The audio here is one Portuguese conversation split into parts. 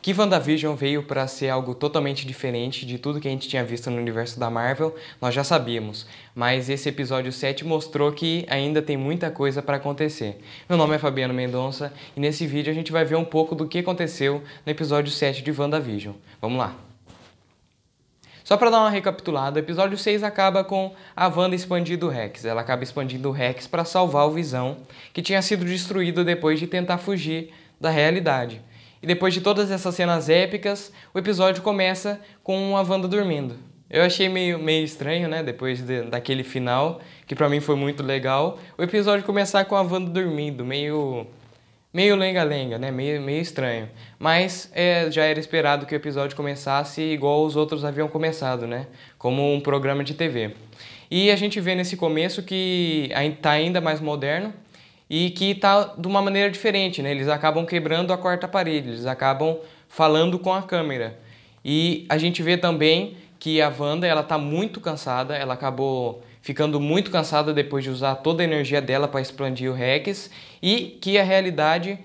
Que WandaVision veio para ser algo totalmente diferente de tudo que a gente tinha visto no universo da Marvel, nós já sabíamos, mas esse episódio 7 mostrou que ainda tem muita coisa para acontecer. Meu nome é Fabiano Mendonça e nesse vídeo a gente vai ver um pouco do que aconteceu no episódio 7 de WandaVision. Vamos lá! Só para dar uma recapitulada, o episódio 6 acaba com a Wanda expandindo o Rex. Ela acaba expandindo o Rex para salvar o Visão, que tinha sido destruído depois de tentar fugir da realidade. E depois de todas essas cenas épicas, o episódio começa com a Wanda dormindo. Eu achei meio estranho, né? Depois daquele final, que pra mim foi muito legal, o episódio começar com a Wanda dormindo, meio lenga-lenga, né? Meio estranho. Mas já era esperado que o episódio começasse igual os outros haviam começado, né? Como um programa de TV. E a gente vê nesse começo que tá ainda mais moderno, e que está de uma maneira diferente, né? Eles acabam quebrando a quarta parede, eles acabam falando com a câmera. E a gente vê também que a Wanda, ela tá muito cansada, ela acabou ficando muito cansada depois de usar toda a energia dela para expandir o Rex, e que a realidade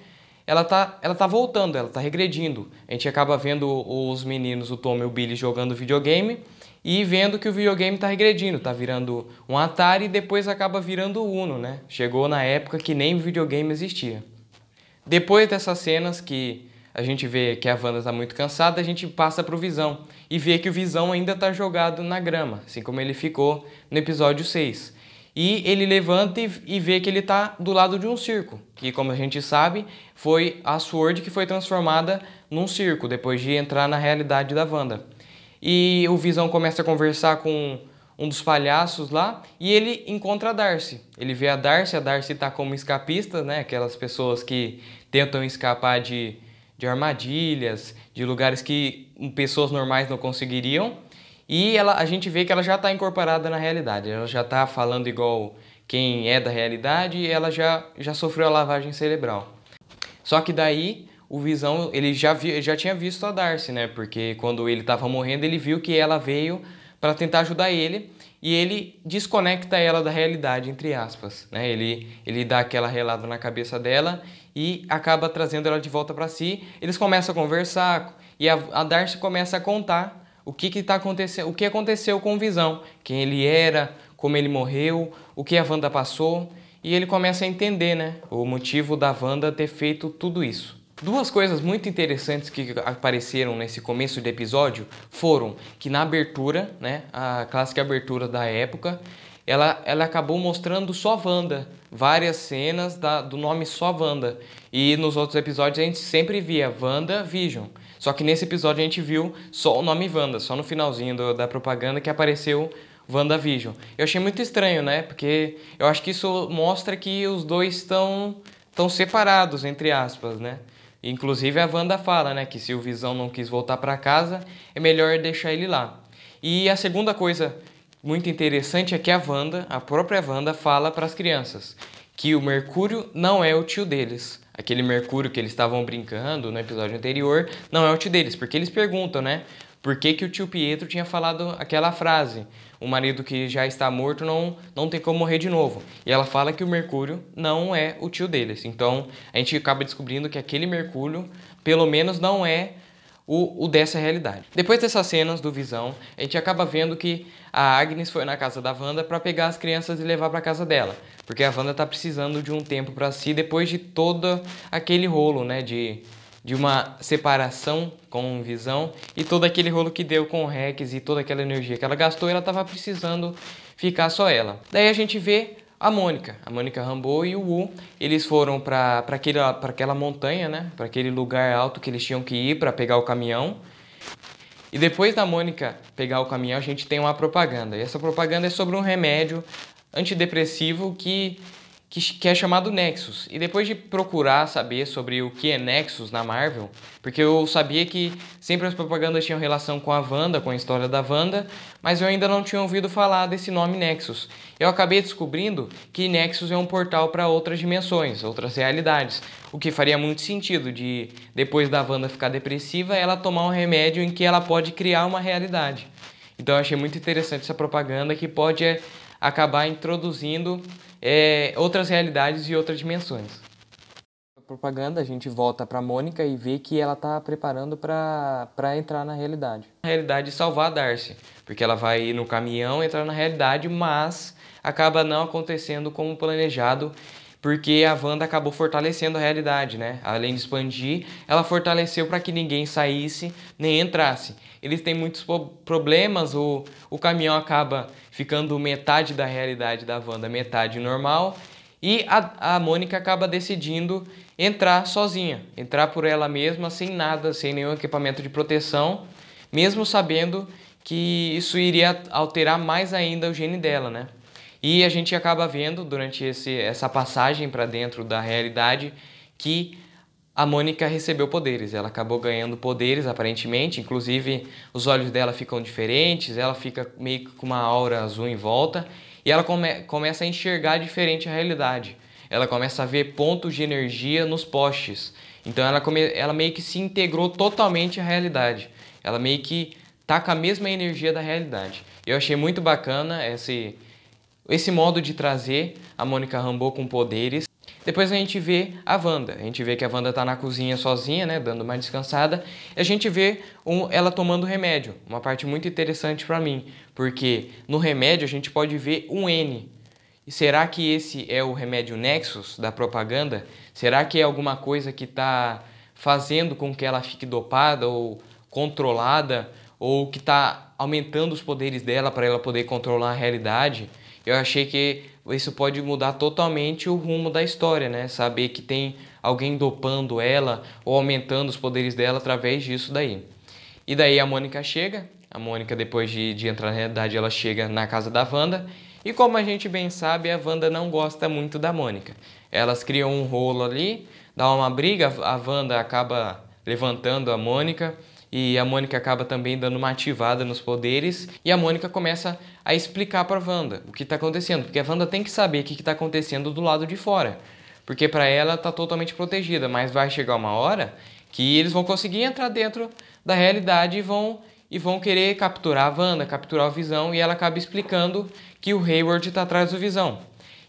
ela tá voltando, ela tá regredindo. A gente acaba vendo os meninos, o Tom e o Billy, jogando videogame e vendo que o videogame está regredindo, está virando um Atari e depois acaba virando o Uno, né? Chegou na época que nem videogame existia. Depois dessas cenas que a gente vê que a Wanda está muito cansada, a gente passa para o Visão e vê que o Visão ainda está jogado na grama, assim como ele ficou no episódio 6. E ele levanta e vê que ele está do lado de um circo, que, como a gente sabe, foi a Sword que foi transformada num circo depois de entrar na realidade da Wanda. E o Visão começa a conversar com um dos palhaços lá e ele encontra a Darcy. Ele vê a Darcy tá como escapista, né? Aquelas pessoas que tentam escapar de armadilhas, de lugares que pessoas normais não conseguiriam. E a gente vê que ela já está incorporada na realidade, ela já está falando igual quem é da realidade e ela já sofreu a lavagem cerebral. Só que daí o Visão, ele já tinha visto a Darcy, né? Porque quando ele estava morrendo, ele viu que ela veio para tentar ajudar ele e ele desconecta ela da realidade, entre aspas, né? Ele dá aquela relada na cabeça dela e acaba trazendo ela de volta para si. Eles começam a conversar e a Darcy começa a contar o que tá acontecendo, o que aconteceu com o Visão, quem ele era, como ele morreu, o que a Wanda passou, e ele começa a entender, né, o motivo da Wanda ter feito tudo isso. Duas coisas muito interessantes que apareceram nesse começo de episódio foram que na abertura, né, a clássica abertura da época, ela acabou mostrando só Wanda, várias cenas do nome só Wanda. E nos outros episódios a gente sempre via WandaVision. Só que nesse episódio a gente viu só o nome Wanda, só no finalzinho da propaganda que apareceu WandaVision. Eu achei muito estranho, né? Porque eu acho que isso mostra que os dois estão separados, entre aspas, né? Inclusive a Wanda fala, né, que se o Visão não quis voltar para casa, é melhor deixar ele lá. E a segunda coisa muito interessante é que a própria Wanda, fala para as crianças que o Mercúrio não é o tio deles. Aquele Mercúrio que eles estavam brincando no episódio anterior não é o tio deles, porque eles perguntam, né? Por que o tio Pietro tinha falado aquela frase? O marido que já está morto não tem como morrer de novo. E ela fala que o Mercúrio não é o tio deles. Então a gente acaba descobrindo que aquele Mercúrio, pelo menos, não é o dessa realidade. Depois dessas cenas do Visão, a gente acaba vendo que a Agnes foi na casa da Wanda para pegar as crianças e levar para casa dela, porque a Wanda tá precisando de um tempo para si depois de todo aquele rolo, né, de uma separação com o Visão e todo aquele rolo que deu com o Rex e toda aquela energia que ela gastou, ela tava precisando ficar só ela. Daí a gente vê a Mônica Rambeau e o Wu, eles foram para aquela montanha, né? Para aquele lugar alto que eles tinham que ir para pegar o caminhão. E depois da Mônica pegar o caminhão, a gente tem uma propaganda. E essa propaganda é sobre um remédio antidepressivo que é chamado Nexus. E depois de procurar saber sobre o que é Nexus na Marvel, porque eu sabia que sempre as propagandas tinham relação com a Wanda, com a história da Wanda, mas eu ainda não tinha ouvido falar desse nome Nexus. Eu acabei descobrindo que Nexus é um portal para outras dimensões, outras realidades, o que faria muito sentido de, depois da Wanda ficar depressiva, ela tomar um remédio em que ela pode criar uma realidade. Então eu achei muito interessante essa propaganda que pode acabar introduzindo outras realidades e outras dimensões. propaganda, a gente volta pra Mônica e vê que ela tá preparando pra entrar na realidade. Na realidade, salvar a Darcy, porque ela vai ir no caminhão, entrar na realidade, mas acaba não acontecendo como planejado, porque a Wanda acabou fortalecendo a realidade, né? Além de expandir, ela fortaleceu para que ninguém saísse nem entrasse. Eles têm muitos problemas, o caminhão acaba ficando metade da realidade da Wanda, metade normal, e a Mônica acaba decidindo entrar sozinha, entrar por ela mesma, sem nada, sem nenhum equipamento de proteção, mesmo sabendo que isso iria alterar mais ainda o gene dela, né? E a gente acaba vendo durante essa passagem para dentro da realidade que a Mônica recebeu poderes. Ela acabou ganhando poderes aparentemente, inclusive os olhos dela ficam diferentes, ela fica meio que com uma aura azul em volta e ela começa a enxergar diferente a realidade. Ela começa a ver pontos de energia nos postes. Então ela meio que se integrou totalmente à realidade. Ela meio que tá com a mesma energia da realidade. Eu achei muito bacana esse modo de trazer a Mônica Rambeau com poderes. Depois a gente vê a Wanda. A gente vê que a Wanda tá na cozinha sozinha, né, dando uma descansada. E a gente vê ela tomando remédio. Uma parte muito interessante para mim, porque no remédio a gente pode ver um N. E será que esse é o remédio Nexus da propaganda? Será que é alguma coisa que está fazendo com que ela fique dopada ou controlada? Ou que está aumentando os poderes dela para ela poder controlar a realidade? Eu achei que isso pode mudar totalmente o rumo da história, né? Saber que tem alguém dopando ela ou aumentando os poderes dela através disso daí. E daí a Mônica chega. A Mônica, depois de entrar na realidade, ela chega na casa da Wanda. E como a gente bem sabe, a Wanda não gosta muito da Mônica. Elas criam um rolo ali, dá uma briga, a Wanda acaba levantando a Mônica. E a Mônica acaba também dando uma ativada nos poderes. E a Mônica começa a explicar para a Wanda o que está acontecendo. Porque a Wanda tem que saber o que está acontecendo do lado de fora. Porque para ela está totalmente protegida. Mas vai chegar uma hora que eles vão conseguir entrar dentro da realidade e vão querer capturar a Wanda, capturar o Visão. E ela acaba explicando que o Hayward está atrás do Visão.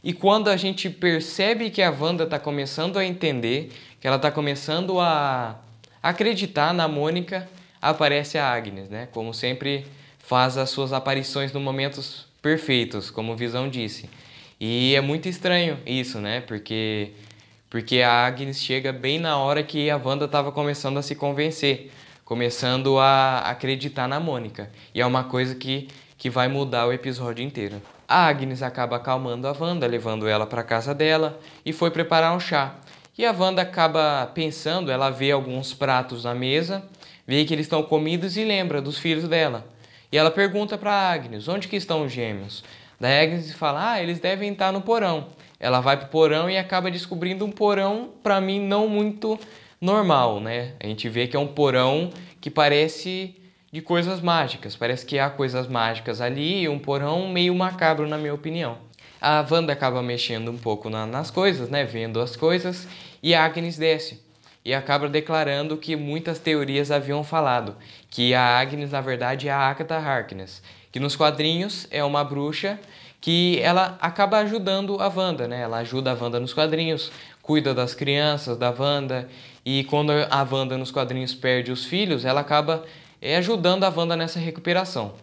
E quando a gente percebe que a Wanda está começando a entender, que ela está começando a acreditar na Mônica, aparece a Agnes, né? Como sempre faz as suas aparições nos momentos perfeitos, como o Visão disse. E é muito estranho isso, né? Porque a Agnes chega bem na hora que a Wanda estava começando a se convencer, começando a acreditar na Mônica. E é uma coisa que vai mudar o episódio inteiro. A Agnes acaba acalmando a Wanda, levando ela para casa dela e foi preparar um chá. E a Wanda acaba pensando, ela vê alguns pratos na mesa, vê que eles estão comidos e lembra dos filhos dela. E ela pergunta para Agnes, onde que estão os gêmeos? Daí Agnes fala, eles devem estar no porão. Ela vai pro porão e acaba descobrindo um porão, para mim, não muito normal, né? A gente vê que é um porão que parece de coisas mágicas, parece que há coisas mágicas ali, um porão meio macabro, na minha opinião. A Wanda acaba mexendo um pouco nas coisas, né? Vendo as coisas. E a Agnes desce e acaba declarando que muitas teorias haviam falado, que a Agnes na verdade é a Agatha Harkness, que nos quadrinhos é uma bruxa que ela acaba ajudando a Wanda, né? Ela ajuda a Wanda nos quadrinhos, cuida das crianças da Wanda, e quando a Wanda nos quadrinhos perde os filhos, ela acaba ajudando a Wanda nessa recuperação.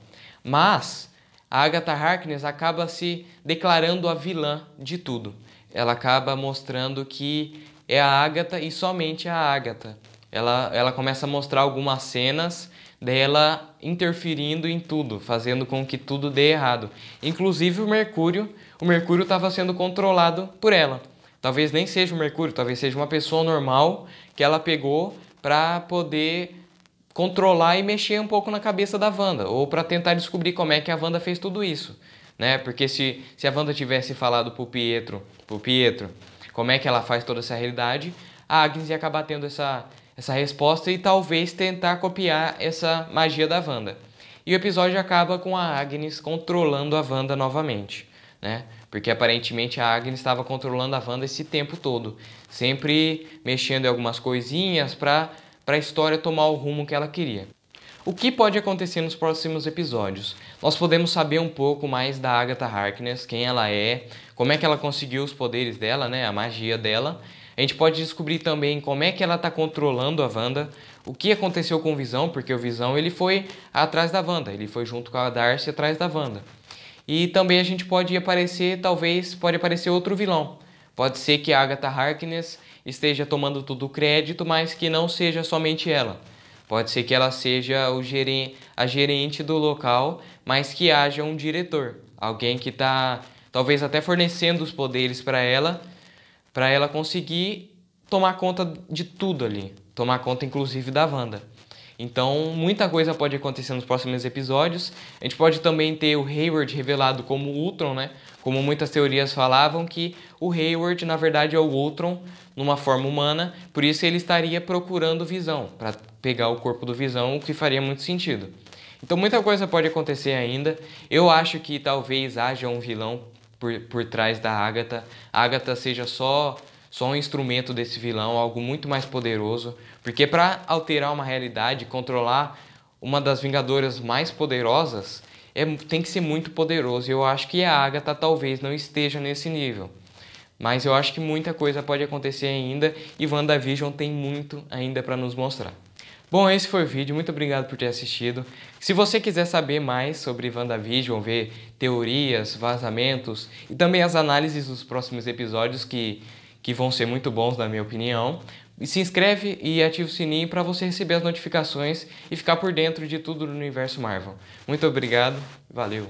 Mas a Agatha Harkness acaba se declarando a vilã de tudo. Ela acaba mostrando que é a Agatha e somente a Agatha. Ela começa a mostrar algumas cenas dela interferindo em tudo, fazendo com que tudo dê errado. Inclusive o Mercúrio estava sendo controlado por ela. Talvez nem seja o Mercúrio, talvez seja uma pessoa normal que ela pegou para poder controlar e mexer um pouco na cabeça da Wanda, ou para tentar descobrir como é que a Wanda fez tudo isso, né? Porque se a Wanda tivesse falado pro Pietro, como é que ela faz toda essa realidade, a Agnes ia acabar tendo essa resposta e talvez tentar copiar essa magia da Wanda. E o episódio acaba com a Agnes controlando a Wanda novamente, né? Porque aparentemente a Agnes estava controlando a Wanda esse tempo todo, sempre mexendo em algumas coisinhas para a história tomar o rumo que ela queria. O que pode acontecer nos próximos episódios? Nós podemos saber um pouco mais da Agatha Harkness, quem ela é, como é que ela conseguiu os poderes dela, né, a magia dela. A gente pode descobrir também como é que ela está controlando a Wanda, o que aconteceu com o Visão, porque o Visão ele foi atrás da Wanda, ele foi junto com a Darcy atrás da Wanda. E também a gente pode aparecer, talvez, pode aparecer outro vilão. Pode ser que a Agatha Harkness esteja tomando todo o crédito, mas que não seja somente ela. Pode ser que ela seja a gerente do local, mas que haja um diretor. Alguém que está, talvez até fornecendo os poderes para ela conseguir tomar conta de tudo ali. Tomar conta, inclusive, da Wanda. Então, muita coisa pode acontecer nos próximos episódios. A gente pode também ter o Hayward revelado como Ultron, né? Como muitas teorias falavam que o Hayward, na verdade, é o Ultron numa forma humana. Por isso ele estaria procurando Visão, para pegar o corpo do Visão, o que faria muito sentido. Então, muita coisa pode acontecer ainda. Eu acho que talvez haja um vilão por trás da Agatha. A Agatha seja só um instrumento desse vilão, algo muito mais poderoso, porque para alterar uma realidade, controlar uma das Vingadoras mais poderosas, tem que ser muito poderoso. E eu acho que a Agatha talvez não esteja nesse nível. Mas eu acho que muita coisa pode acontecer ainda e WandaVision tem muito ainda para nos mostrar. Bom, esse foi o vídeo, muito obrigado por ter assistido. Se você quiser saber mais sobre WandaVision, ver teorias, vazamentos e também as análises dos próximos episódios que vão ser muito bons na minha opinião, se inscreve e ativa o sininho para você receber as notificações e ficar por dentro de tudo do universo Marvel. Muito obrigado, valeu!